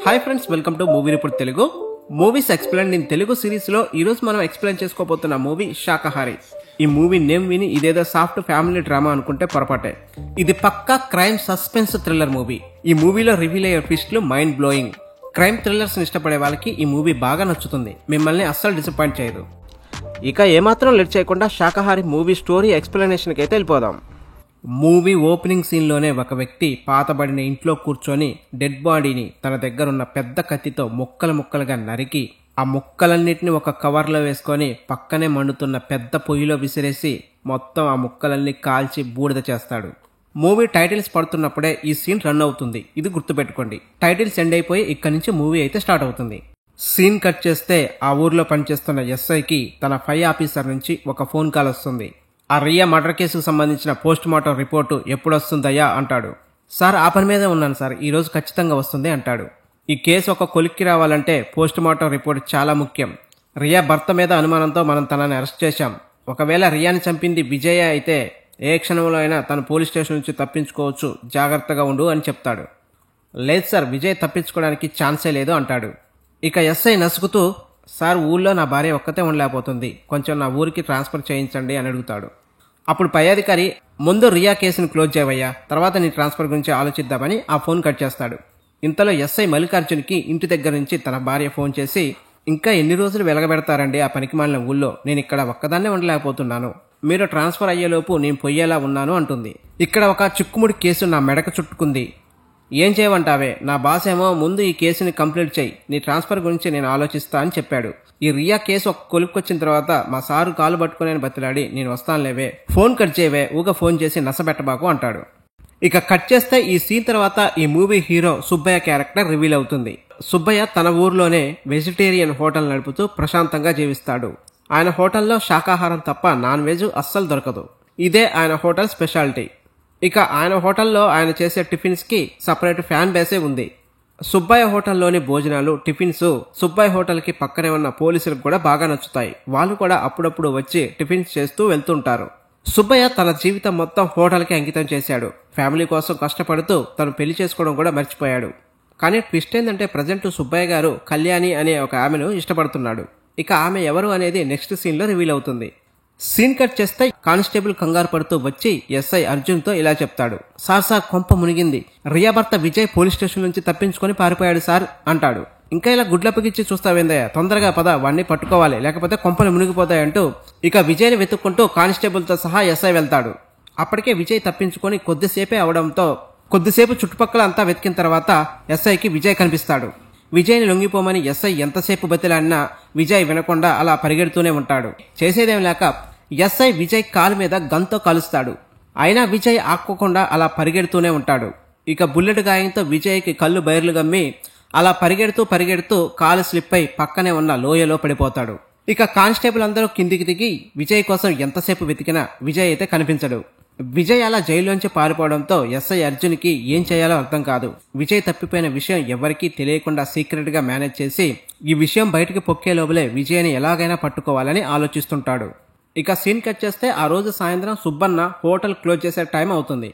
Hi friends, welcome to movie report Telugu. Movies explain in Telugu series లో ఈ రోజు మనం ఎక్స్ప్లెయిన్ చేసుకోబోతున్న మూవీ శాకాహారి. ఈ మూవీ నేమ్ విని ఇదేదో సాఫ్ట్ ఫ్యామిలీ డ్రామా అనుకుంటే పొరపాటే. ఇది పక్కా క్రైమ్ సస్పెన్స్ థ్రిల్లర్ మూవీ. ఈ మూవీలో రివీల్ అయ్యే ట్విస్ట్లు మైండ్ బ్లోయింగ్. క్రైమ్ థ్రిల్లర్స్ ఇష్టపడే వాళ్ళకి ఈ మూవీ బాగా నచ్చుతుంది, మిమ్మల్ని అస్సలు డిసప్పాయింట్ చేయదు. ఇక ఏమాత్రం లేట్ చేయకుండా శాకాహారి మూవీ స్టోరీ ఎక్స్ప్లెనేషన్కి అయితే వెళ్ళిపోదాం. మూవీ ఓపెనింగ్ సీన్లోనే ఒక వ్యక్తి పాతబడిన ఇంట్లో కూర్చొని డెడ్ బాడీని తన దగ్గరున్న పెద్ద కత్తితో ముక్కలు ముక్కలుగా నరికి ఆ ముక్కలన్నిటిని ఒక కవర్లో వేసుకొని పక్కనే మండుతున్న పెద్ద పొయ్యిలో విసిరేసి మొత్తం ఆ ముక్కలన్నీ కాల్చి బూడిద చేస్తాడు. మూవీ టైటిల్స్ పడుతున్నప్పుడే ఈ సీన్ రన్ అవుతుంది, ఇది గుర్తుపెట్టుకోండి. టైటిల్స్ ఎండ్ అయిపోయి ఇక్కడి నుంచి మూవీ అయితే స్టార్ట్ అవుతుంది. సీన్ కట్ చేస్తే ఆ ఊర్లో పనిచేస్తున్న ఎస్ఐకి తన పై ఆఫీసర్ నుంచి ఒక ఫోన్ కాల్ వస్తుంది. ఆ రియా మర్డర్ కేసుకు సంబంధించిన పోస్ట్ మార్టం రిపోర్టు ఎప్పుడు వస్తుందయ్యా అంటాడు. సార్, ఆ పని మీదే ఉన్నాను సార్, ఈ రోజు ఖచ్చితంగా వస్తుంది అంటాడు. ఈ కేసు ఒక కొలిక్కి రావాలంటే పోస్ట్ మార్టం రిపోర్ట్ చాలా ముఖ్యం. రియా భర్త మీద అనుమానంతో మనం తనని అరెస్ట్ చేశాం. ఒకవేళ రియాని చంపింది విజయ అయితే ఏ క్షణంలో అయినా తను పోలీస్ స్టేషన్ నుంచి తప్పించుకోవచ్చు, జాగ్రత్తగా ఉండు అని చెప్తాడు. లేదు సార్, విజయ్ తప్పించుకోవడానికి ఛాన్సే లేదు అంటాడు. ఇక ఎస్ఐ నసుకుతూ, సార్ ఊళ్ళో నా భార్య ఒక్కతే ఉండలేకపోతుంది, కొంచెం నా ఊరికి ట్రాన్స్ఫర్ చేయించండి అని అడుగుతాడు. అప్పుడు పై అధికారి, ముందు రియా కేసును క్లోజ్ చేయవయ్యా, తర్వాత నీ ట్రాన్స్ఫర్ గురించి ఆలోచిద్దామని ఆ ఫోన్ కట్ చేస్తాడు. ఇంతలో ఎస్ఐ మల్లికార్జున్కి ఇంటి దగ్గర నుంచి తన భార్య ఫోన్ చేసి, ఇంకా ఎన్ని రోజులు వెలగబెడతారండి ఆ పనికిమాలిన ఊళ్ళో, నేను ఇక్కడ ఒక్కదాన్నే ఉండలేకపోతున్నాను, మీరు ట్రాన్స్ఫర్ అయ్యేలోపు నేను పొయ్యేలా ఉన్నాను అంటుంది. ఇక్కడ ఒక చిక్కుముడి కేసు నా మెడకు చుట్టుకుంది, ఏం చేయమంటావే, నా బాస్ ఏమో ముందు ఈ కేసుని కంప్లీట్ చేయి, నీ ట్రాన్స్ఫర్ గురించి నేను ఆలోచిస్తా అని చెప్పాడు. ఈ రియా కేసు ఒక కొలుక్కొచ్చిన తర్వాత మా సారు కాలు పట్టుకుని బతిలాడి, నేను వస్తానులేవే, ఫోన్ కట్ చేయవే, ఊగా ఫోన్ చేసి నసబెట్టబాకు అంటాడు. ఇక కట్ చేస్తే ఈ సీన్ తర్వాత ఈ movie hero Subbaiah character reveal అవుతుంది. సుబ్బయ్య తన ఊర్లోనే వెజిటేరియన్ హోటల్ నడుపుతూ ప్రశాంతంగా జీవిస్తాడు. ఆయన హోటల్లో శాకాహారం తప్ప నాన్ వెజ్ అస్సలు దొరకదు. ఇదే ఆయన హోటల్ స్పెషాలిటీ. ఇక ఆయన హోటల్లో ఆయన చేసే టిఫిన్స్ కి సపరేట్ ఫ్యాన్ బేసే ఉంది. సుబ్బయ్య హోటల్లోని భోజనాలు, టిఫిన్స్ సుబ్బయ్య హోటల్కి పక్కనే ఉన్న పోలీసులకు కూడా బాగా నచ్చుతాయి. వాళ్ళు కూడా అప్పుడప్పుడు వచ్చి టిఫిన్స్ చేస్తూ వెళ్తుంటారు. సుబ్బయ్య తన జీవితం మొత్తం హోటల్కి అంకితం చేశాడు. ఫ్యామిలీ కోసం కష్టపడుతూ తను పెళ్లి చేసుకోవడం కూడా మర్చిపోయాడు. కానీ ట్విస్ట్ ఏంటంటే ప్రజెంట్ సుబ్బయ్య గారు కళ్యాణి అనే ఒక ఆమెను ఇష్టపడుతున్నాడు. ఇక ఆమె ఎవరు అనేది నెక్స్ట్ సీన్ లో రివీల్ అవుతుంది. సీన్ కట్ చేస్తే కానిస్టేబుల్ కంగారు పడుతూ వచ్చి ఎస్ఐ అర్జున్ తో ఇలా చెప్తాడు, సార్ కొంప మునిగింది, రియా భర్త విజయ్ పోలీస్ స్టేషన్ నుంచి తప్పించుకొని పారిపోయాడు సార్ అంటాడు. ఇంకా ఇలా గుడ్లప్పగిచ్చి చూస్తావేందయ్యా, తొందరగా పద, వాడిని పట్టుకోవాలి, లేకపోతే కొంపలు మునిగిపోతాయంటూ ఇక విజయ్ని వెతుక్కుంటూ కానిస్టేబుల్ తో సహా ఎస్ఐ వెళ్తాడు. అప్పటికే విజయ్ తప్పించుకొని కొద్దిసేపే అవడంతో కొద్దిసేపు చుట్టుపక్కల అంతా వెతికిన తర్వాత ఎస్ఐకి విజయ్ కనిపిస్తాడు. విజయ్ని లొంగిపోమని ఎస్ఐ ఎంతసేపు బతిలాడినా విజయ్ వినకుండా అలా పరిగెడుతూనే ఉంటాడు. చేసేదేం లేక ఎస్ఐ విజయ్ కాలు మీద గన్తో కాలుస్తాడు. అయినా విజయ్ ఆక్కోకుండా అలా పరిగెడుతూనే ఉంటాడు. ఇక బుల్లెట్ గాయంతో విజయ్కి కళ్ళు బైర్లు గమ్మి అలా పరిగెడుతూ కాలు స్లిప్ అయి పక్కనే ఉన్న లోయలో పడిపోతాడు. ఇక కానిస్టేబుల్ అందరూ కిందికి దిగి విజయ్ కోసం ఎంతసేపు వెతికినా విజయ్ అయితే కనిపించడు. విజయ్ అలా జైల్లోంచి పారిపోవడంతో ఎస్ఐ అర్జున్ కి ఏం చేయాలో అర్థం కాదు. విజయ్ తప్పిపోయిన విషయం ఎవరికీ తెలియకుండా సీక్రెట్ గా మేనేజ్ చేసి ఈ విషయం బయటకు పొక్కే లోపలే విజయ్ని ఎలాగైనా పట్టుకోవాలని ఆలోచిస్తుంటాడు. ఇక సీన్ కట్ చేస్తే ఆ రోజు సాయంత్రం సుబ్బన్న హోటల్ క్లోజ్ చేసే టైం అవుతుంది.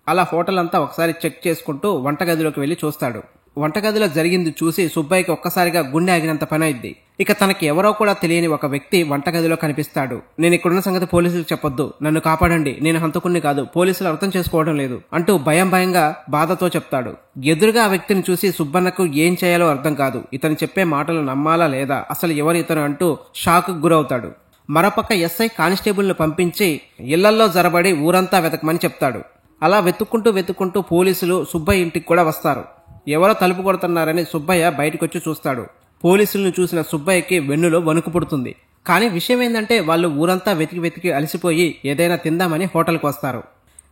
అలా హోటల్ అంతా ఒకసారి చెక్ చేసుకుంటూ వంటగదిలోకి వెళ్లి చూస్తాడు. వంటగదిలో జరిగింది చూసి సుబ్బయ్యకి ఒక్కసారిగా గుండె ఆగినంత పని అయింది. ఇక తనకి ఎవరో కూడా తెలియని ఒక వ్యక్తి వంటగదిలో కనిపిస్తాడు. నేను ఇక్కడున్న సంగతి పోలీసులకు చెప్పొద్దు, నన్ను కాపాడండి, నేను హంతకుణ్ణి కాదు, పోలీసులు అర్థం చేసుకోవడం లేదు అంటూ భయంగా బాధతో చెప్తాడు. ఎదురుగా ఆ వ్యక్తిని చూసి సుబ్బన్నకు ఏం చేయాలో అర్థం కాదు. ఇతను చెప్పే మాటలు నమ్మాలా లేదా, అసలు ఎవరు ఇతను అంటూ షాక్ గురవుతాడు. మరోపక్క ఎస్ఐ కానిస్టేబుల్ ను పంపించి ఇళ్లల్లో జరబడి ఊరంతా వెతకమని చెప్తాడు. అలా వెతుక్కుంటూ పోలీసులు సుబ్బయ్య ఇంటికి కూడా వస్తారు. ఎవరో తలుపు కొడుతున్నారని సుబ్బయ్య బయటకొచ్చి చూస్తాడు. పోలీసులను చూసిన సుబ్బయ్యకి వెన్నులో వణుకు పుడుతుంది. కానీ విషయం ఏంటంటే వాళ్ళు ఊరంతా వెతికి అలసిపోయి ఏదైనా తిందామని హోటల్కి వస్తారు.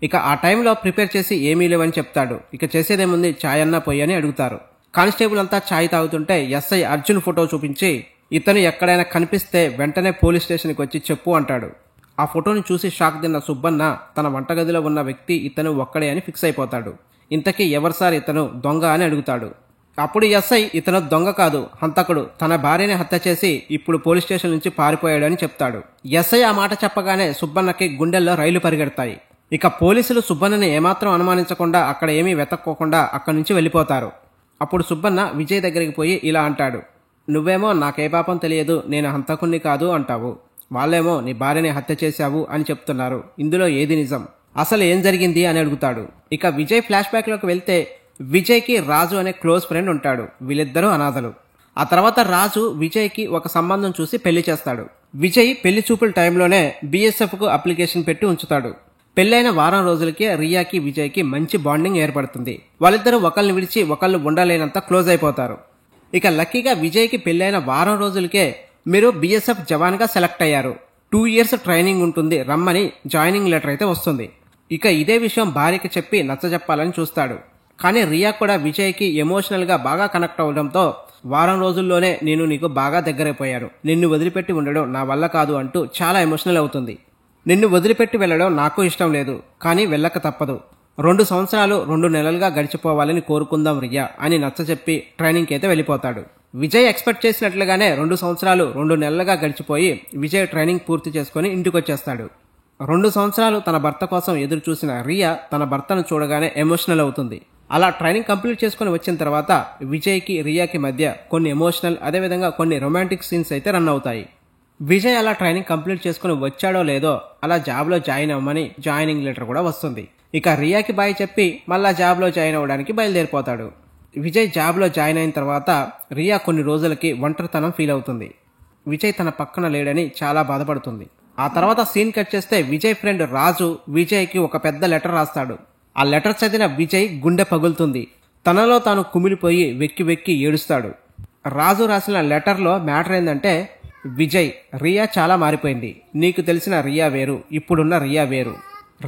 ఇక ఆ టైంలో ప్రిపేర్ చేసి ఏమీ లేవని చెప్తాడు. ఇక చేసేదేముంది, ఛాయ్ అన్నా పొయ్యి అని అడుగుతారు. కానిస్టేబుల్ అంతా ఛాయ్ తాగుతుంటే ఎస్ఐ అర్జున్ ఫోటో చూపించి ఇతను ఎక్కడైనా కనిపిస్తే వెంటనే పోలీస్ స్టేషన్కి వచ్చి చెప్పు అంటాడు. ఆ ఫోటోని చూసి షాక్ తిన్న సుబ్బన్న తన వంటగదిలో ఉన్న వ్యక్తి ఇతను ఒక్కడే అని ఫిక్స్ అయిపోతాడు. ఇంతకీ ఎవరు సార్ ఇతను, దొంగ అని అడుగుతాడు. అప్పుడు ఎస్ఐ ఇతను దొంగ కాదు, హంతకుడు, తన భార్యని హత్య చేసి ఇప్పుడు పోలీస్ స్టేషన్ నుంచి పారిపోయాడు అని చెప్తాడు. ఎస్ఐ ఆ మాట చెప్పగానే సుబ్బన్నకి గుండెల్లో రైలు పరిగెడతాయి. ఇక పోలీసులు సుబ్బన్నని ఏమాత్రం అనుమానించకుండా అక్కడ ఏమీ వెతక్కోకుండా అక్కడి నుంచి వెళ్లిపోతారు. అప్పుడు సుబ్బన్న విజయ్ దగ్గరికి పోయి ఇలా అంటాడు, నువ్వేమో నాకే పాపం తెలియదు, నేను హంతకుణ్ణి కాదు అంటావు, వాళ్ళేమో నీ భార్యని హత్య చేశావు అని చెప్తున్నారు, ఇందులో ఏది నిజం, అసలు ఏం జరిగింది అని అడుగుతాడు. ఇక విజయ్ ఫ్లాష్ బ్యాక్ లోకి వెళ్తే విజయ్కి రాజు అనే క్లోజ్ ఫ్రెండ్ ఉంటాడు. వీళ్ళిద్దరూ అనాథలు. ఆ తర్వాత రాజు విజయ్కి ఒక సంబంధం చూసి పెళ్లి చేస్తాడు. విజయ్ పెళ్లి చూపుల టైంలోనే BSF కు అప్లికేషన్ పెట్టి ఉంచుతాడు. పెళ్లైన వారం రోజులకే రియాకి విజయ్కి మంచి బాండింగ్ ఏర్పడుతుంది. వాళ్ళిద్దరూ ఒకళ్ళని విడిచి ఒకళ్ళు ఉండలేనంత క్లోజ్ అయిపోతారు. ఇక లక్కీగా విజయ్కి పెళ్లైన వారం రోజులకే మీరు BSF జవాన్ గా సెలెక్ట్ అయ్యారు, 2 years ట్రైనింగ్ ఉంటుంది రమ్మని జాయినింగ్ లెటర్ అయితే వస్తుంది. ఇక ఇదే విషయం భార్యకి చెప్పి నచ్చజెప్పాలని చూస్తాడు. కానీ రియా కూడా విజయ్కి ఎమోషనల్ గా బాగా కనెక్ట్ అవడంతో వారం రోజుల్లోనే నేను నీకు బాగా దగ్గరైపోయాను, నిన్ను వదిలిపెట్టి ఉండడం నా వల్ల కాదు అంటూ చాలా ఎమోషనల్ అవుతుంది. నిన్ను వదిలిపెట్టి వెళ్లడం నాకు ఇష్టం లేదు, కానీ వెళ్ళక తప్పదు, 2 సంవత్సరాలు 2 నెలలుగా గడిచిపోవాలని కోరుకుందాం రియా అని నచ్చజెప్పి ట్రైనింగ్ అయితే వెళ్ళిపోతాడు. విజయ్ ఎక్స్పెక్ట్ చేసినట్లుగానే 2 సంవత్సరాలు 2 నెలలుగా గడిచిపోయి విజయ్ ట్రైనింగ్ పూర్తి చేసుకుని ఇంటికొచ్చేస్తాడు. 2 సంవత్సరాలు తన భర్త కోసం ఎదురు చూసిన రియా తన భర్తను చూడగానే ఎమోషనల్ అవుతుంది. అలా ట్రైనింగ్ కంప్లీట్ చేసుకుని వచ్చిన తర్వాత విజయ్కి రియాకి మధ్య కొన్ని ఎమోషనల్ అదేవిధంగా కొన్ని రొమాంటిక్ సీన్స్ అయితే రన్ అవుతాయి. విజయ్ అలా ట్రైనింగ్ కంప్లీట్ చేసుకుని వచ్చాడో లేదో అలా జాబ్ లో జాయిన్ అవ్వమని జాయినింగ్ లెటర్ కూడా వస్తుంది. ఇక రియాకి బాయ్ చెప్పి మళ్ళా జాబ్ లో జాయిన్ అవ్వడానికి బయలుదేరిపోతాడు. విజయ్ జాబ్ లో జాయిన్ అయిన తర్వాత రియా కొన్ని రోజులకి ఒంటరితనం ఫీల్ అవుతుంది. విజయ్ తన పక్కన లేడని చాలా బాధపడుతుంది. ఆ తర్వాత సీన్ కట్ చేస్తే విజయ్ ఫ్రెండ్ రాజు విజయ్కి ఒక పెద్ద లెటర్ రాస్తాడు. ఆ లెటర్ చదివిన విజయ్ గుండె పగులుతుంది. తనలో తాను కుమిలిపోయి వెక్కి వెక్కి ఏడుస్తాడు. రాజు రాసిన లెటర్లో మ్యాటర్ ఏంటంటే, విజయ్, రియా చాలా మారిపోయింది, నీకు తెలిసిన రియా వేరు, ఇప్పుడున్న రియా వేరు.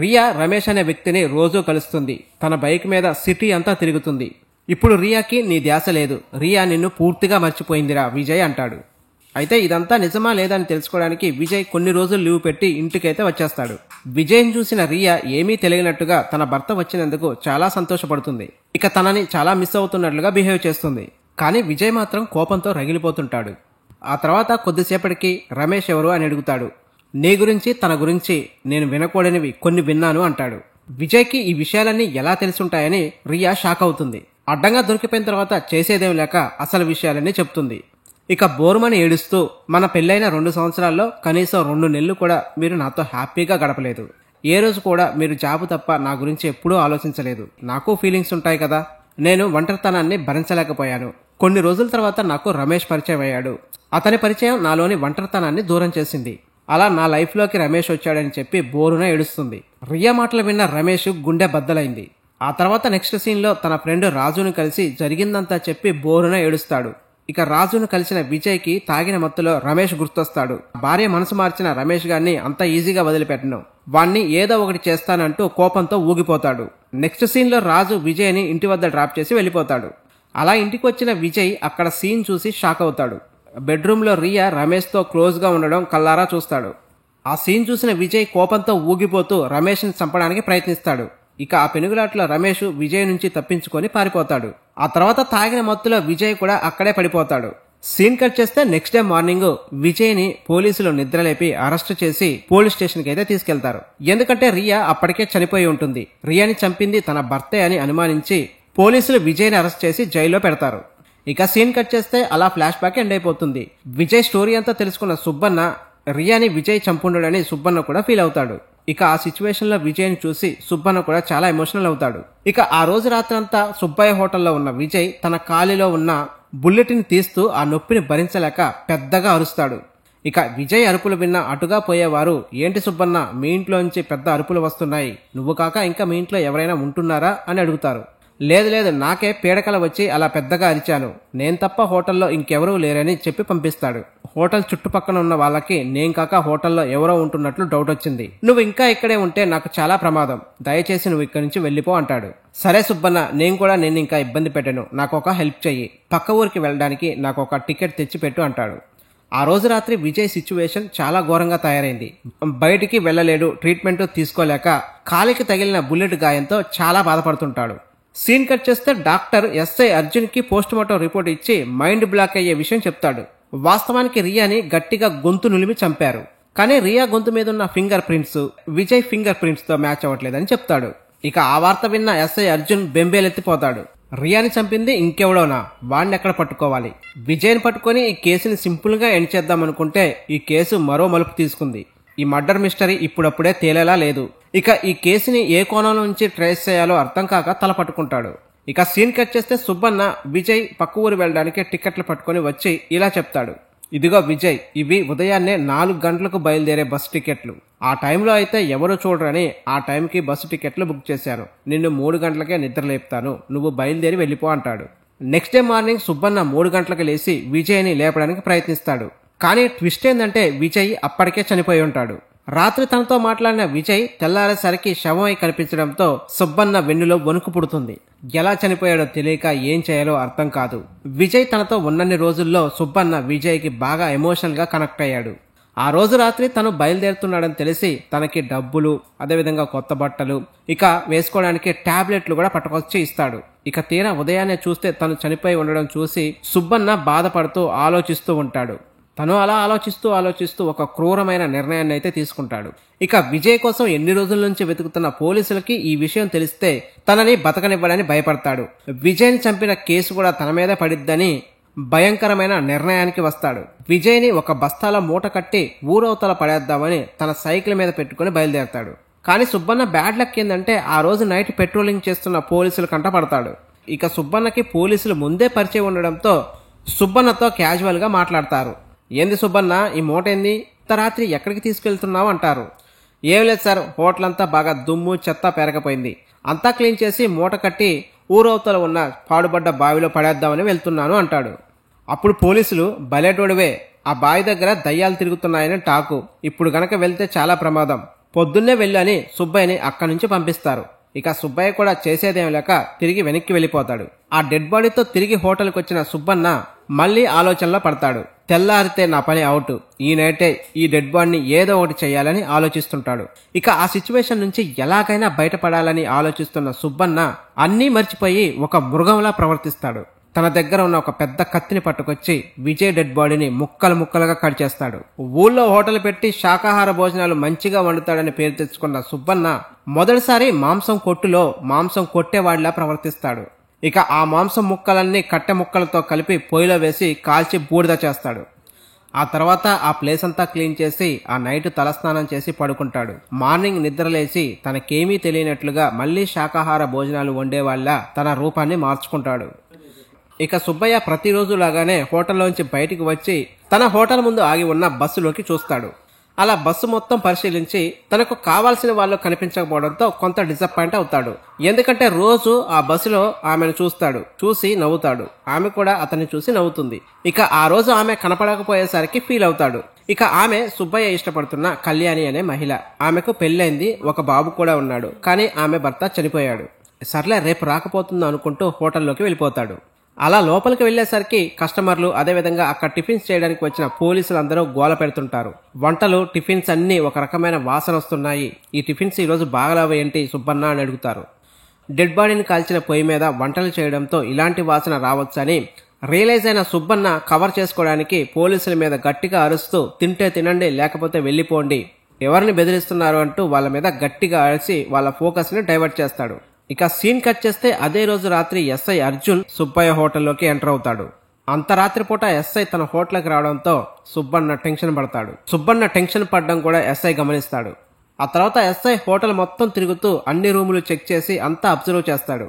రియా రమేష్ అనే వ్యక్తిని రోజూ కలుస్తుంది, తన బైక్ మీద సిటీ అంతా తిరుగుతుంది. ఇప్పుడు రియాకి నీ ధ్యాస లేదు, రియా నిన్ను పూర్తిగా మర్చిపోయిందిరా విజయ్ అంటాడు. అయితే ఇదంతా నిజమా లేదని తెలుసుకోవడానికి విజయ్ కొన్ని రోజులు లీవ్ పెట్టి ఇంటికైతే వచ్చేస్తాడు. విజయ్ని చూసిన రియా ఏమీ తెలియనట్టుగా తన భర్త వచ్చినందుకు చాలా సంతోషపడుతుంది. ఇక తనని చాలా మిస్ అవుతున్నట్లుగా బిహేవ్ చేస్తుంది. కానీ విజయ్ మాత్రం కోపంతో రగిలిపోతుంటాడు. ఆ తర్వాత కొద్దిసేపటికి రమేష్ ఎవరు అని అడుగుతాడు. నీ గురించి తన గురించి నేను వినకూడనివి కొన్ని విన్నాను అంటాడు. విజయ్కి ఈ విషయాలన్నీ ఎలా తెలుసుంటాయని రియా షాక్ అవుతుంది. అడ్డంగా దొరికిపోయిన తర్వాత చేసేదేం లేక అసలు విషయాలన్నీ చెప్తుంది. ఇక బోరుమని ఏడుస్తూ, మన పెళ్లైన 2 సంవత్సరాల్లో కనీసం 2 నెలలు కూడా మీరు నాతో హ్యాపీగా గడపలేదు, ఏ రోజు కూడా మీరు జాబు తప్ప నా గురించి ఎప్పుడూ ఆలోచించలేదు, నాకు ఫీలింగ్స్ ఉంటాయి కదా, నేను ఒంటరితనాన్ని భరించలేకపోయాను. కొన్ని రోజుల తర్వాత నాకు రమేష్ పరిచయం అయ్యాడు, అతని పరిచయం నాలోని ఒంటరితనాన్ని దూరం చేసింది, అలా నా లైఫ్ లోకి రమేష్ వచ్చాడని చెప్పి బోరున ఏడుస్తుంది. రియా మాటలు విన్న రమేష్ గుండె బద్దలైంది. ఆ తర్వాత నెక్స్ట్ సీన్ లో తన ఫ్రెండ్ రాజును కలిసి జరిగిందంతా చెప్పి బోరున ఏడుస్తాడు. ఇక రాజును కలిసిన విజయ్ కి తాగిన మత్తులో రమేష్ గుర్తొస్తాడు. భార్య మనసు మార్చిన రమేష్ గారిని అంత ఈజీగా వదిలిపెట్టను, వాణ్ణి ఏదో ఒకటి చేస్తానంటూ కోపంతో ఊగిపోతాడు. నెక్స్ట్ సీన్ లో రాజు విజయ్ ని ఇంటి వద్ద డ్రాప్ చేసి వెళ్ళిపోతాడు. అలా ఇంటికి వచ్చిన విజయ్ అక్కడ సీన్ చూసి షాక్ అవుతాడు. బెడ్రూమ్ లో రియా రమేష్ తో క్లోజ్ గా ఉండడం కల్లారా చూస్తాడు. ఆ సీన్ చూసిన విజయ్ కోపంతో ఊగిపోతూ రమేష్ ని చంపడానికి ప్రయత్నిస్తాడు. ఇక ఆ పెనుగులాట్లో రమేష్ విజయ్ నుంచి తప్పించుకొని పారిపోతాడు. ఆ తర్వాత తాగిన మత్తులో విజయ్ కూడా అక్కడే పడిపోతాడు. సీన్ కట్ చేస్తే నెక్స్ట్ డే మార్నింగ్ విజయ్ ని పోలీసులు నిద్రలేపి అరెస్ట్ చేసి పోలీస్ స్టేషన్ కి అయితే తీసుకెళ్తారు. ఎందుకంటే రియా అప్పటికే చనిపోయి ఉంటుంది. రియాని చంపింది తన భర్తే అని అనుమానించి పోలీసులు విజయ్ ని అరెస్ట్ చేసి జైల్లో పెడతారు. ఇక సీన్ కట్ చేస్తే అలా ఫ్లాష్ బ్యాక్ ఎండ్ అయిపోతుంది. విజయ్ స్టోరీ అంతా తెలుసుకున్న సుబ్బన్న రియాని విజయ్ చంపుండని సుబ్బన్న కూడా ఫీల్ అవుతాడు. ఇక ఆ సిచ్యువేషన్ లో విజయ్ ని చూసి సుబ్బన్న కూడా చాలా ఎమోషనల్ అవుతాడు. ఇక ఆ రోజు రాత్రంతా సుబ్బయ్య హోటల్లో ఉన్న విజయ్ తన కాలిలో ఉన్న బుల్లెట్ ని తీస్తూ ఆ నొప్పిని భరించలేక పెద్దగా అరుస్తాడు. ఇక విజయ్ అరుపులు విన్న అటుగా పోయేవారు, ఏంటి సుబ్బన్న మీ ఇంట్లోంచి పెద్ద అరుపులు వస్తున్నాయి, నువ్వు కాక ఇంకా మీ ఇంట్లో ఎవరైనా ఉంటున్నారా అని అడుగుతారు. లేదు లేదు, నాకే పీడకల వచ్చి అలా పెద్దగా అరిచాను, నేను తప్ప హోటల్లో ఇంకెవరూ లేరని చెప్పి పంపిస్తాడు. హోటల్ చుట్టుపక్కల ఉన్న వాళ్ళకి నేను కాక హోటల్లో ఎవరో ఉంటున్నట్లు డౌట్ వచ్చింది, నువ్వు ఇంకా ఇక్కడే ఉంటే నాకు చాలా ప్రమాదం, దయచేసి నువ్వు ఇక్కడి నుంచి వెళ్ళిపో అంటాడు. సరే సుబ్బన్న, నేను కూడా నేను ఇంకా ఇబ్బంది పెట్టను, నాకు ఒక హెల్ప్ చెయ్యి, పక్క ఊరికి వెళ్ళడానికి నాకు ఒక టికెట్ తెచ్చిపెట్టు అంటాడు. ఆ రోజు రాత్రి విజయ్ సిచ్యువేషన్ చాలా ఘోరంగా తయారైంది. బయటికి వెళ్ళలేడు, ట్రీట్మెంట్ తీసుకోలేక కాలికి తగిలిన బుల్లెట్ గాయంతో చాలా బాధపడుతుంటాడు. సీన్ కట్ చేస్తే డాక్టర్ ఎస్ఐ అర్జున్ కి పోస్ట్ మార్టం రిపోర్ట్ ఇచ్చి మైండ్ బ్లాక్ అయ్యే విషయం చెప్తాడు. వాస్తవానికి రియాని గట్టిగా గొంతు నులిమి చంపారు, కానీ రియా గొంతు మీద ఉన్న finger prints Vijay finger prints తో మ్యాచ్ అవ్వట్లేదని చెప్తాడు. ఇక ఆ వార్త విన్న ఎస్ఐ అర్జున్ బెంబేలెత్తిపోతాడు. రియాని చంపింది ఇంకెవడోనా, వాడిని ఎక్కడ పట్టుకోవాలి? విజయ్ని పట్టుకొని ఈ కేసుని సింపుల్ గా ఎండ్ చేద్దాం అనుకుంటే ఈ కేసు మరో మలుపు తీసుకుంది. ఈ మర్డర్ మిస్టరీ ఇప్పుడప్పుడే తేలేలా లేదు. ఇక ఈ కేసుని ఏ కోణం నుంచి ట్రేస్ చేయాలో అర్థం కాక తల పట్టుకుంటాడు. ఇక సీన్ కట్ చేస్తే సుబ్బన్న విజయ్ పక్క ఊరు వెళ్ళడానికి టికెట్లు పట్టుకొని వచ్చి ఇలా చెప్తాడు, ఇదిగో విజయ్, ఇవి ఉదయాన్నే 4 గంటలకు బయలుదేరే బస్సు టికెట్లు. ఆ టైంలో అయితే ఎవరు చూడరని ఆ టైంకి బస్సు టికెట్లు బుక్ చేశాను. నిన్ను 3 గంటలకే నిద్ర లేపుతాను, నువ్వు బయలుదేరి వెళ్ళిపో అంటాడు. నెక్స్ట్ డే మార్నింగ్ సుబ్బన్న 3 గంటలకు లేచి విజయ్ని లేపడానికి ప్రయత్నిస్తాడు. కానీ ట్విస్ట్ ఏంటంటే విజయ్ అప్పటికే చనిపోయి ఉంటాడు. రాత్రి తనతో మాట్లాడిన విజయ్ తెల్లారేసరికి శవమై కనిపించడంతో సుబ్బన్న వెన్నులో వణుకు పుడుతుంది. ఎలా చనిపోయాడో తెలియక ఏం చేయాలో అర్థం కాదు. విజయ్ తనతో ఉన్నన్ని రోజుల్లో సుబ్బన్న విజయ్కి బాగా ఎమోషనల్ గా కనెక్ట్ అయ్యాడు. ఆ రోజు రాత్రి తను బయలుదేరుతున్నాడని తెలిసి తనకి డబ్బులు, అదేవిధంగా కొత్త బట్టలు, ఇక వేసుకోవడానికి టాబ్లెట్లు కూడా పట్టుకొచ్చి ఇస్తాడు. ఇక తీరా ఉదయాన్నే చూస్తే తను చనిపోయి ఉండడం చూసి సుబ్బన్న బాధపడుతూ ఆలోచిస్తూ ఉంటాడు. తను అలా ఆలోచిస్తూ ఒక క్రూరమైన నిర్ణయాన్ని అయితే తీసుకుంటాడు. ఇక విజయ్ కోసం ఎన్ని రోజుల నుంచి వెతుకుతున్న పోలీసులకి ఈ విషయం తెలిస్తే తనని బతకనివ్వడని భయపడతాడు. విజయ్ని చంపిన కేసు కూడా తన మీద పడిద్దని భయంకరమైన నిర్ణయానికి వస్తాడు. విజయ్ని ఒక బస్తాల మూట కట్టి ఊరవతల పడేద్దామని తన సైకిల్ మీద పెట్టుకుని బయలుదేరతాడు. కానీ సుబ్బన్న బ్యాడ్ లక్ ఏంటంటే ఆ రోజు నైట్ పెట్రోలింగ్ చేస్తున్న పోలీసులు కంట పడతాడు. ఇక సుబ్బన్నకి పోలీసులు ముందే పరిచయం ఉండడంతో సుబ్బన్నతో క్యాజువల్ గా మాట్లాడతారు. ఏంది సుబ్బన్న, ఈ మూట ఏంది? రాత్రి ఎక్కడికి తీసుకెళ్తున్నావు అంటారు. ఏం లేదు సార్, హోటల్ అంతా బాగా దుమ్ము చెత్త పెరగపోయింది, అంతా క్లీన్ చేసి మూట కట్టి ఊరవతల ఉన్న పాడుబడ్డ బావిలో పడేద్దామని వెళ్తున్నాను అంటాడు. అప్పుడు పోలీసులు, బలేటోడివే, ఆ బావి దగ్గర దయ్యాలు తిరుగుతున్నాయని టాకు, ఇప్పుడు గనక వెళ్తే చాలా ప్రమాదం, పొద్దున్నే వెళ్ళని సుబ్బయ్యని అక్కడి నుంచి పంపిస్తారు. ఇక సుబ్బయ్య కూడా చేసేదేం లేక తిరిగి వెనక్కి వెళ్ళిపోతాడు. ఆ డెడ్ బాడీతో తిరిగి హోటల్కి వచ్చిన సుబ్బన్న మళ్లీ ఆలోచనలో పడతాడు. తెల్లారితే నా పని అవుట్, ఈ నైటే ఈ డెడ్ బాడీని ఏదో ఒకటి చేయాలని ఆలోచిస్తుంటాడు. ఇక ఆ సిచ్యువేషన్ నుంచి ఎలాగైనా బయటపడాలని ఆలోచిస్తున్న సుబ్బన్న అన్నీ మర్చిపోయి ఒక మృగంలా ప్రవర్తిస్తాడు. తన దగ్గర ఉన్న ఒక పెద్ద కత్తిని పట్టుకొచ్చి విజయ్ డెడ్ బాడీని ముక్కలుగా కట్ చేస్తాడు. ఊళ్ళో హోటల్ పెట్టి శాకాహార భోజనాలు మంచిగా వండుతాడని పేరు తెచ్చుకున్న సుబ్బన్న మొదటిసారి మాంసం కొట్టులో మాంసం కొట్టేవాడిలా ప్రవర్తిస్తాడు. ఇక ఆ మాంసం ముక్కలన్నీ కట్టె ముక్కలతో కలిపి పొయ్యిలో వేసి కాల్చి బూడిద చేస్తాడు. ఆ తర్వాత ఆ ప్లేస్ అంతా క్లీన్ చేసి ఆ నైట్ తలస్నానం చేసి పడుకుంటాడు. మార్నింగ్ నిద్రలేసి తనకేమీ తెలియనట్లుగా మళ్లీ శాకాహార భోజనాలు వండేవాళ్ళ తన రూపాన్ని మార్చుకుంటాడు. ఇక సుబ్బయ్య ప్రతిరోజు లాగానే హోటల్లోంచి బయటికి వచ్చి తన హోటల్ ముందు ఆగి ఉన్న బస్సులోకి చూస్తాడు. అలా బస్సు మొత్తం పరిశీలించి తనకు కావాల్సిన వాళ్ళు కనిపించకపోవడంతో కొంత డిసప్పాయింట్ అవుతాడు. ఎందుకంటే రోజు ఆ బస్సులో ఆమెను చూస్తాడు, చూసి నవ్వుతాడు, ఆమె కూడా అతన్ని చూసి నవ్వుతుంది. ఇక ఆ రోజు ఆమె కనపడకపోయేసరికి ఫీల్ అవుతాడు. ఇక ఆమె సుబ్బయ్య ఇష్టపడుతున్న కళ్యాణి అనే మహిళ. ఆమెకు పెళ్ళైంది, ఒక బాబు కూడా ఉన్నాడు. కానీ ఆమె భర్త చనిపోయాడు. సర్లే రేపు రాకపోతుందో అనుకుంటూ హోటల్లోకి వెళ్ళిపోతాడు. అలా లోపలికి వెళ్లేసరికి కస్టమర్లు, అదేవిధంగా అక్కడ టిఫిన్స్ చేయడానికి వచ్చిన పోలీసులు అందరూ గోల పెడుతుంటారు. వంటలు, టిఫిన్స్ అన్ని ఒక రకమైన వాసన వస్తున్నాయి, ఈ టిఫిన్స్ ఈ రోజు బాగలేవు ఏంటి సుబ్బన్న అని అడుగుతారు. డెడ్ బాడీని కాల్చిన పొయ్యి మీద వంటలు చేయడంతో ఇలాంటి వాసన రావచ్చని రియలైజ్ అయిన సుబ్బన్న కవర్ చేసుకోవడానికి పోలీసుల మీద గట్టిగా అరుస్తూ తింటే తినండి లేకపోతే వెళ్లిపోండి, ఎవరిని బెదిరిస్తున్నారు అంటూ వాళ్ళ మీద గట్టిగా అరిచి వాళ్ళ ఫోకస్ ని డైవర్ట్ చేస్తాడు. ఇక సీన్ కట్ చేస్తే అదే రోజు రాత్రి ఎస్ఐ అర్జున్ సుబ్బయ్య హోటల్లోకి ఎంటర్ అవుతాడు. అంత రాత్రిపూట ఎస్ఐ తన హోటల్కి రావడంతో సుబ్బన్న టెన్షన్ పడతాడు. సుబ్బన్న టెన్షన్ పడడం కూడా ఎస్ఐ గమనిస్తాడు. ఆ తర్వాత ఎస్ఐ హోటల్ మొత్తం తిరుగుతూ అన్ని రూములు చెక్ చేసి అంతా అబ్జర్వ్ చేస్తాడు.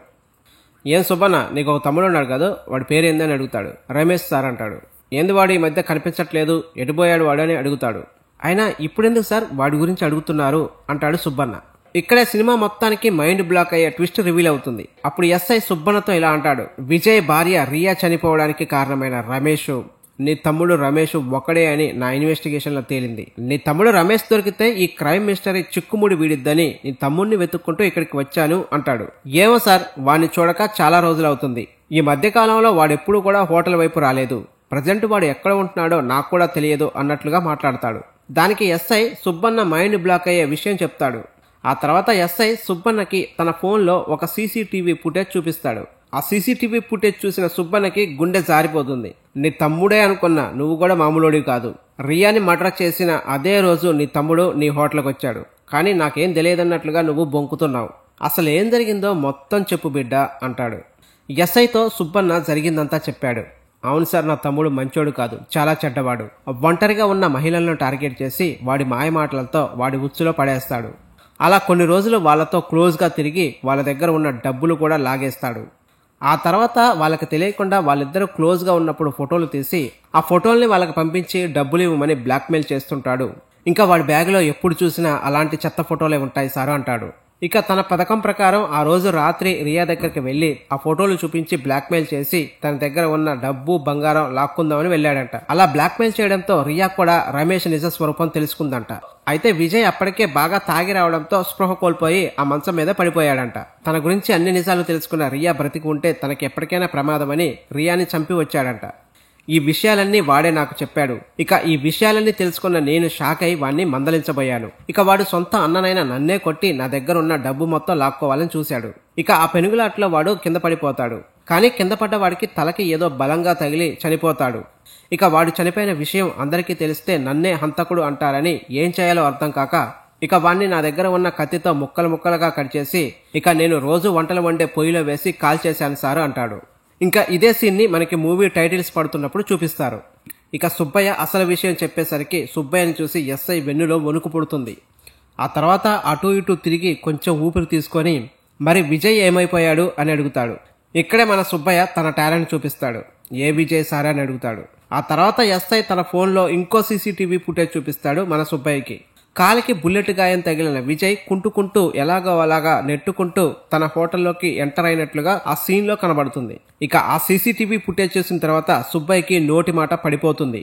ఏం సుబ్బన్న, నీకు ఒక తమ్ముడు ఉన్నాడు కదా, వాడి పేరు ఏందని అడుగుతాడు. రమేష్ సార్ అంటాడు. ఏంది వాడు ఈ మధ్య కనిపించట్లేదు, ఎటుపోయాడు వాడు అని అడుగుతాడు. అయినా ఇప్పుడెందుకు సార్ వాడి గురించి అడుగుతున్నారు అంటాడు సుబ్బన్న. ఇక్కడే సినిమా మొత్తానికి మైండ్ బ్లాక్ అయ్యే ట్విస్ట్ రివీల్ అవుతుంది. అప్పుడు ఎస్ఐ సుబ్బన్నతో ఇలా అంటాడు. విజయ్ భార్య రియా చనిపోవడానికి కారణమైన రమేష్, నీ తమ్ముడు రమేష్ ఒకడే అని నా ఇన్వెస్టిగేషన్ లో తేలింది. నీ తమ్ముడు రమేష్ దొరికితే ఈ క్రైమ్ మిస్టరీ చిక్కుముడి వీడిద్దని నీ తమ్ముడిని వెతుక్కుంటూ ఇక్కడికి వచ్చాను అంటాడు. ఏమో సార్, వాడిని చూడక చాలా రోజులు అవుతుంది. ఈ మధ్య కాలంలో వాడెప్పుడు కూడా హోటల్ వైపు రాలేదు. ప్రజెంట్ వాడు ఎక్కడ ఉంటున్నాడో నాకు కూడా తెలియదు అన్నట్లుగా మాట్లాడతాడు. దానికి ఎస్ఐ సుబ్బన్న మైండ్ బ్లాక్ అయ్యే విషయం చెప్తాడు. ఆ తర్వాత ఎస్ఐ సుబ్బన్నకి తన ఫోన్లో ఒక సీసీటీవీ ఫుటేజ్ చూపిస్తాడు. ఆ సీసీటీవీ ఫుటేజ్ చూసిన సుబ్బన్నకి గుండె జారిపోతుంది. నీ తమ్ముడే అనుకున్నా, నువ్వు కూడా మామూలుడివి కాదు. రియాని మర్డర్ చేసిన అదే రోజు నీ తమ్ముడు నీ హోటల్కి వచ్చాడు. కానీ నాకేం తెలియదన్నట్లుగా నువ్వు బొంకుతున్నావు. అసలు ఏం జరిగిందో మొత్తం చెప్పు బిడ్డ అంటాడు. ఎస్ఐతో సుబ్బన్న జరిగిందంతా చెప్పాడు. అవును సార్, నా తమ్ముడు మంచోడు కాదు, చాలా చెడ్డవాడు. ఒంటరిగా ఉన్న మహిళలను టార్గెట్ చేసి వాడి మాయమాటలతో వాడి ఉచ్చులో పడేస్తాడు. అలా కొన్ని రోజులు వాళ్ళతో క్లోజ్గా తిరిగి వాళ్ళ దగ్గర ఉన్న డబ్బులు కూడా లాగేస్తాడు. ఆ తర్వాత వాళ్ళకి తెలియకుండా వాళ్ళిద్దరూ క్లోజ్గా ఉన్నప్పుడు ఫోటోలు తీసి ఆ ఫోటోల్ని వాళ్ళకి పంపించి డబ్బులు ఇవ్వమని బ్లాక్మెయిల్ చేస్తుంటాడు. ఇంకా వాడి బ్యాగ్లో ఎప్పుడు చూసినా అలాంటి చెత్త ఫోటోలే ఉంటాయి సారు అంటాడు. ఇక తన పథకం ప్రకారం ఆ రోజు రాత్రి రియా దగ్గరికి వెళ్లి ఆ ఫోటోలు చూపించి బ్లాక్మెయిల్ చేసి తన దగ్గర ఉన్న డబ్బు బంగారం లాక్కుందామని వెళ్ళాడంట. అలా బ్లాక్మెయిల్ చేయడంతో రియా కూడా రమేష్ నిజ స్వరూపం తెలుసుకుందంట. అయితే విజయ్ అప్పటికే బాగా తాగి రావడంతో స్పృహ కోల్పోయి ఆ మంచం మీద పడిపోయాడంట. తన గురించి అన్ని నిజాలు తెలుసుకున్న రియా బ్రతికి ఉంటే తనకి ఎప్పటికైనా ప్రమాదమని రియాని చంపి వచ్చాడంట. ఈ విషయాలన్నీ వాడే నాకు చెప్పాడు. ఇక ఈ విషయాలన్నీ తెలుసుకున్న నేను షాక్ అయి వాడిని మందలించబోయాను. ఇక వాడు సొంత అన్ననైనా నన్నే కొట్టి నా దగ్గర ఉన్న డబ్బు మొత్తం లాక్కోవాలని చూశాడు. ఇక ఆ పెనుగులాట్లో వాడు కింద పడిపోతాడు. కానీ కింద పడ్డ వాడికి తలకి ఏదో బలంగా తగిలి చనిపోతాడు. ఇక వాడు చనిపోయిన విషయం అందరికీ తెలిస్తే నన్నే హంతకుడు అంటారని ఏం చేయాలో అర్థం కాక ఇక వాణ్ణి నా దగ్గర ఉన్న కత్తితో ముక్కలు ముక్కలుగా కట్ చేసి ఇక నేను రోజు వంటలు వండే పొయ్యిలో వేసి కాల్చేశాను సారు అంటాడు. ఇంకా ఇదే సీన్ ని మనకి మూవీ టైటిల్స్ పడుతున్నప్పుడు చూపిస్తారు. ఇక సుబ్బయ్య అసలు విషయం చెప్పేసరికి సుబ్బయ్యని చూసి ఎస్ఐ వెన్నులో వణుకు పుడుతుంది. ఆ తర్వాత అటు ఇటు తిరిగి కొంచెం ఊపిరి తీసుకొని మరి విజయ్ ఏమైపోయాడు అని అడుగుతాడు. ఇక్కడే మన సుబ్బయ్య తన టాలెంట్ చూపిస్తాడు. ఏ విజయ్ సారా అని అడుగుతాడు. ఆ తర్వాత ఎస్ఐ తన ఫోన్లో ఇంకో సీసీటీవీ ఫుటేజ్ చూపిస్తాడు మన సుబ్బయ్యకి. కాలికి బుల్లెట్ గాయం తగిలిన విజయ్ కుంటుకుంటూ ఎలాగో అలాగా నెట్టుకుంటూ తన హోటల్లోకి ఎంటర్ అయినట్లుగా ఆ సీన్ లో కనబడుతుంది. ఇక ఆ సీసీటీవీ ఫుటేజ్ చూసిన తర్వాత సుబ్బయ్యకి నోటి మాట పడిపోతుంది.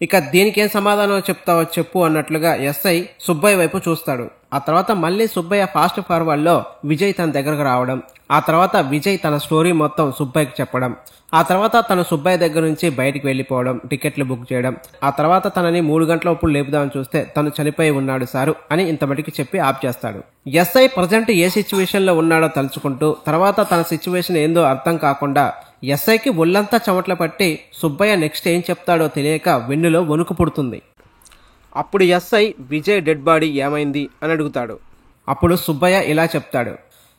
ఇక దీనికేం సమాధానం చెప్తావో చెప్పు అన్నట్లుగా ఎస్ఐ సుబ్బయ్య వైపు చూస్తాడు. ఆ తర్వాత మళ్ళీ సుబ్బయ్య ఫాస్ట్ ఫార్వర్డ్ లో విజయ్ తన దగ్గరకు రావడం, ఆ తర్వాత విజయ్ తన స్టోరీ మొత్తం సుబ్బయ్యకి చెప్పడం, ఆ తర్వాత తను సుబ్బయ్య దగ్గర నుంచి బయటికి వెళ్లిపోవడం, టికెట్లు బుక్ చేయడం, ఆ తర్వాత తనని 3 గంటలప్పుడు లేపుదామని చూస్తే తను చనిపోయి ఉన్నాడు సారు అని ఇంతమటికి చెప్పి ఆప్ చేస్తాడు. ఎస్ఐ ప్రజెంట్ ఏ సిచ్యువేషన్ లో ఉన్నాడో తలుచుకుంటూ తర్వాత తన సిచ్యువేషన్ ఏందో అర్థం కాకుండా ఎస్ఐకి ఒళ్ళంతా చెమటలు పట్టి సుబ్బయ్య నెక్స్ట్ ఏం చెప్తాడో తెలియక వెన్నులో వణుకు పుడుతుంది. అప్పుడు ఎస్ఐ విజయ్ డెడ్ బాడీ ఏమైంది అని అడుగుతాడు. అప్పుడు సుబ్బయ్య ఇలా చెప్తాడు.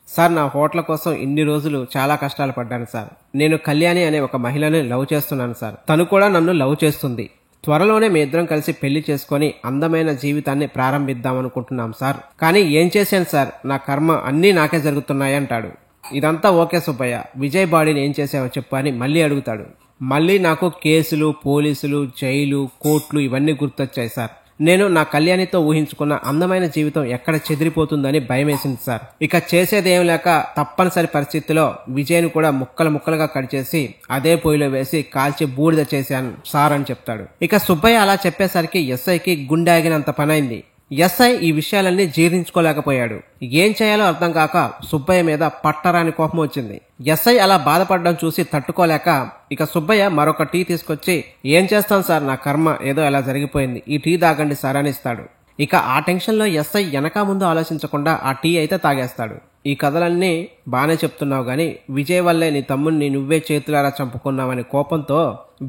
సార్, నా హోటల్ కోసం ఇన్ని రోజులు చాలా కష్టాలు పడ్డాను సార్. నేను కళ్యాణి అనే ఒక మహిళని లవ్ చేస్తున్నాను సార్. తను కూడా నన్ను లవ్ చేస్తుంది. త్వరలోనే మీ ఇద్దరం కలిసి పెళ్లి చేసుకుని అందమైన జీవితాన్ని ప్రారంభిద్దామనుకుంటున్నాం సార్. కానీ ఏం చేశాను సార్, నా కర్మ అన్నీ నాకే జరుగుతున్నాయి అంటాడు. ఇదంతా ఓకే సుబ్బయ్య, విజయ్ బాడీని ఏం చేసావో చెప్పు అని మళ్ళీ అడుగుతాడు. మళ్ళీ నాకు కేసులు, పోలీసులు, జైలు, కోర్టులు ఇవన్నీ గుర్తొచ్చాయి సార్. నేను నా కళ్యాణితో ఊహించుకున్న అందమైన జీవితం ఎక్కడ చెదిరిపోతుందని భయమేసింది సార్. ఇక చేసేదేం లేక తప్పనిసరి పరిస్థితిలో విజయ్ను కూడా ముక్కలు ముక్కలుగా కట్ చేసి అదే పొయ్యిలో వేసి కాల్చి బూడిద చేశాను సార్ అని చెప్తాడు. ఇక సుబ్బయ్య అలా చెప్పేసరికి ఎస్ఐకి గుండె ఆగినంత పనైంది. ఎస్ఐ ఈ విషయాలన్నీ జీర్ణించుకోలేకపోయాడు. ఏం చేయాలో అర్థం కాక సుబ్బయ్య మీద పట్టరాని కోపం వచ్చింది. ఎస్ఐ అలా బాధపడడం చూసి తట్టుకోలేక ఇక సుబ్బయ్య మరొక టీ తీసుకొచ్చి ఏం చేస్తాం సార్, నా కర్మ ఏదో ఎలా జరిగిపోయింది, ఈ టీ తాగండి సార్ అని ఇస్తాడు. ఇక ఆ టెన్షన్ లో ఎస్ఐ వెనక ముందు ఆలోచించకుండా ఆ టీ అయితే తాగేస్తాడు. ఈ కథలన్నీ బానే చెప్తున్నావు గాని విజయ్ వల్లే నీ తమ్ముడిని నువ్వే చేతులారా చంపుకున్నావని కోపంతో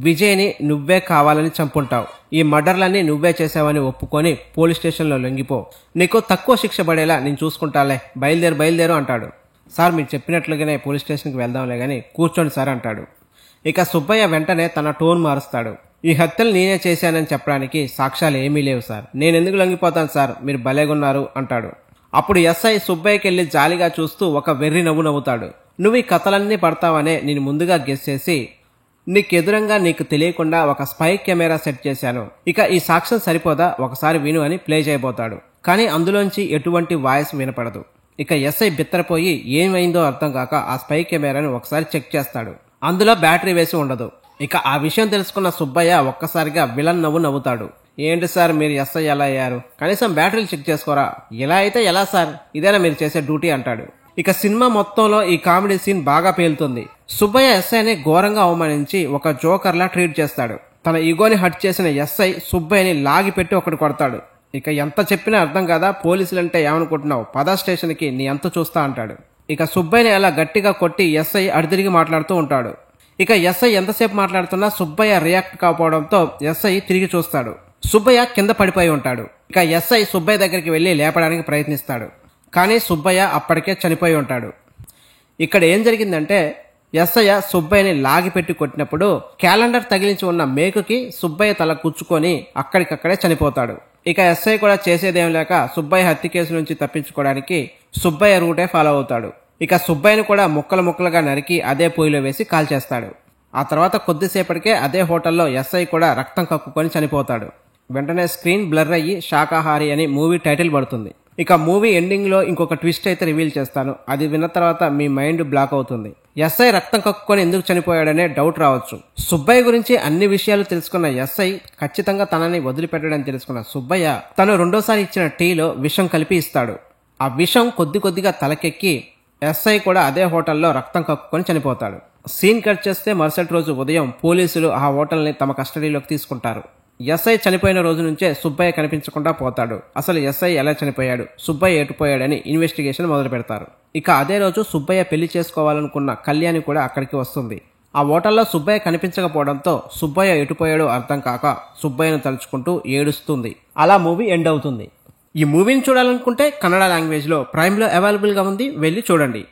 విజయ్ని నువ్వే కావాలని చంపుంటావు. ఈ మర్డర్లన్నీ నువ్వే చేసావని ఒప్పుకొని పోలీస్ స్టేషన్లో లొంగిపో. నీకు తక్కువ శిక్ష పడేలా నేను చూసుకుంటాలే, బయలుదేరు అంటాడు. సార్, మీరు చెప్పినట్లుగానే పోలీస్ స్టేషన్కి వెళ్దాంలే గాని కూర్చోండి సార్ అంటాడు. ఇక సుబ్బయ్య వెంటనే తన టోన్ మారుస్తాడు. ఈ హత్యలు నేనే చేశానని చెప్పడానికి సాక్ష్యాలు ఏమీ లేవు సార్. నేనెందుకు లొంగిపోతాను సార్, మీరు భలేగున్నారు అంటాడు. అప్పుడు ఎస్ఐ సుబ్బయ్యకెళ్లి జాలిగా చూస్తూ ఒక వెర్రి నవ్వు నవ్వుతాడు. నువ్వు ఈ కథలన్నీ పడతావనే నేను ముందుగా గెస్ చేసి నీకెదురంగా నీకు తెలియకుండా ఒక స్పై కెమెరా సెట్ చేశాను. ఇక ఈ సాక్ష్యం సరిపోదా, ఒకసారి విను అని ప్లే చేయబోతాడు. కానీ అందులోంచి ఎటువంటి వాయిస్ వినపడదు. ఇక ఎస్ఐ బిత్తరపోయి ఏమైందో అర్థం కాక ఆ స్పై కెమెరాను ఒకసారి చెక్ చేస్తాడు. అందులో బ్యాటరీ వేసి ఉండదు. ఇక ఆ విషయం తెలుసుకున్న సుబ్బయ్య ఒక్కసారిగా విలన్ నవ్వు నవ్వుతాడు. ఏంటి సార్, మీరు ఎస్ఐ ఎలా అయ్యారు, కనీసం బ్యాటరీలు చెక్ చేసుకోరా, ఇలా అయితే ఎలా సార్, ఇదేనా మీరు చేసే డ్యూటీ అంటాడు. ఇక సినిమా మొత్తంలో ఈ కామెడీ సీన్ బాగా పేలుతుంది. సుబ్బయ్య ఎస్ఐని ఘోరంగా అవమానించి ఒక జోకర్లా ట్రీట్ చేస్తాడు. తన ఈగోని హట్ చేసిన ఎస్ఐ సుబ్బయ్యని లాగి పెట్టి ఒకటి కొడతాడు. ఇక ఎంత చెప్పినా అర్థం కాదా, పోలీసులంటే ఏమనుకుంటున్నావు, పదా స్టేషన్కి నీ ఎంత చూస్తా అంటాడు. ఇక సుబ్బయ్యని అలా గట్టిగా కొట్టి ఎస్ఐ అడితిరిగి మాట్లాడుతూ ఉంటాడు. ఇక ఎస్ఐ ఎంతసేపు మాట్లాడుతున్నా సుబ్బయ్య రియాక్ట్ కాకపోవడంతో ఎస్ఐ తిరిగి చూస్తాడు. సుబ్బయ్య కింద పడిపోయి ఉంటాడు. ఇక ఎస్ఐ సుబ్బయ్య దగ్గరికి వెళ్లి లేపడానికి ప్రయత్నిస్తాడు. కానీ సుబ్బయ్య అప్పటికే చనిపోయి ఉంటాడు. ఇక్కడ ఏం జరిగిందంటే ఎస్ఐ సుబ్బయ్యని లాగిపెట్టి కొట్టినప్పుడు క్యాలెండర్ తగిలించి ఉన్న మేకుకి సుబ్బయ్య తల కుచ్చుకొని అక్కడికక్కడే చనిపోతాడు. ఇక ఎస్ఐ కూడా చేసేదేం లేక సుబ్బయ్య హత్య కేసు నుంచి తప్పించుకోవడానికి సుబ్బయ్య రూటే ఫాలో అవుతాడు. ఇక సుబ్బయ్యని కూడా ముక్కలు ముక్కలుగా నరికి అదే పొయ్యిలో వేసి కాల్చేస్తాడు. ఆ తర్వాత కొద్దిసేపటికే అదే హోటల్లో ఎస్ఐ కూడా రక్తం కక్కుకొని చనిపోతాడు. వెంటనే స్క్రీన్ బ్లర్ అయ్యి శాకాహారి అని మూవీ టైటిల్ పడుతుంది. ఇక మూవీ ఎండింగ్ లో ఇంకొక ట్విస్ట్ అయితే రివీల్ చేస్తాను. అది విన్న తర్వాత మీ మైండ్ బ్లాక్ అవుతుంది. ఎస్ఐ రక్తం కక్కుకొని ఎందుకు చనిపోయాడనే డౌట్ రావచ్చు. సుబ్బయ్య గురించి అన్ని విషయాలు తెలుసుకున్న ఎస్ఐ ఖచ్చితంగా తనని వదిలిపెట్టడని తెలుసుకున్న సుబ్బయ్య తను రెండోసారి ఇచ్చిన టీలో విషం కలిపి ఇస్తాడు. ఆ విషం కొద్ది కొద్దిగా తలకెక్కి ఎస్ఐ కూడా అదే హోటల్లో రక్తం కక్కుకొని చనిపోతాడు. సీన్ కట్ చేస్తే మరుసటి రోజు ఉదయం పోలీసులు ఆ హోటల్ని తమ కస్టడీలోకి తీసుకుంటారు. ఎస్ఐ చనిపోయిన రోజు నుంచే సుబ్బయ్య కనిపించకుండా పోతాడు. అసలు ఎస్ఐ ఎలా చనిపోయాడు, సుబ్బయ్య ఎటుపోయాడని ఇన్వెస్టిగేషన్ మొదలు పెడతారు. ఇక అదే రోజు సుబ్బయ్య పెళ్లి చేసుకోవాలనుకున్న కళ్యాణి కూడా అక్కడికి వస్తుంది. ఆ హోటల్లో సుబ్బయ్య కనిపించకపోవడంతో సుబ్బయ్య ఎటుపోయాడో అర్థం కాక సుబ్బయ్యను తలుచుకుంటూ ఏడుస్తుంది. అలా మూవీ ఎండ్ అవుతుంది. ఈ మూవీని చూడాలనుకుంటే కన్నడ లాంగ్వేజ్ లో ప్రైమ్ లో అవైలబుల్ గా ఉంది, వెళ్ళి చూడండి.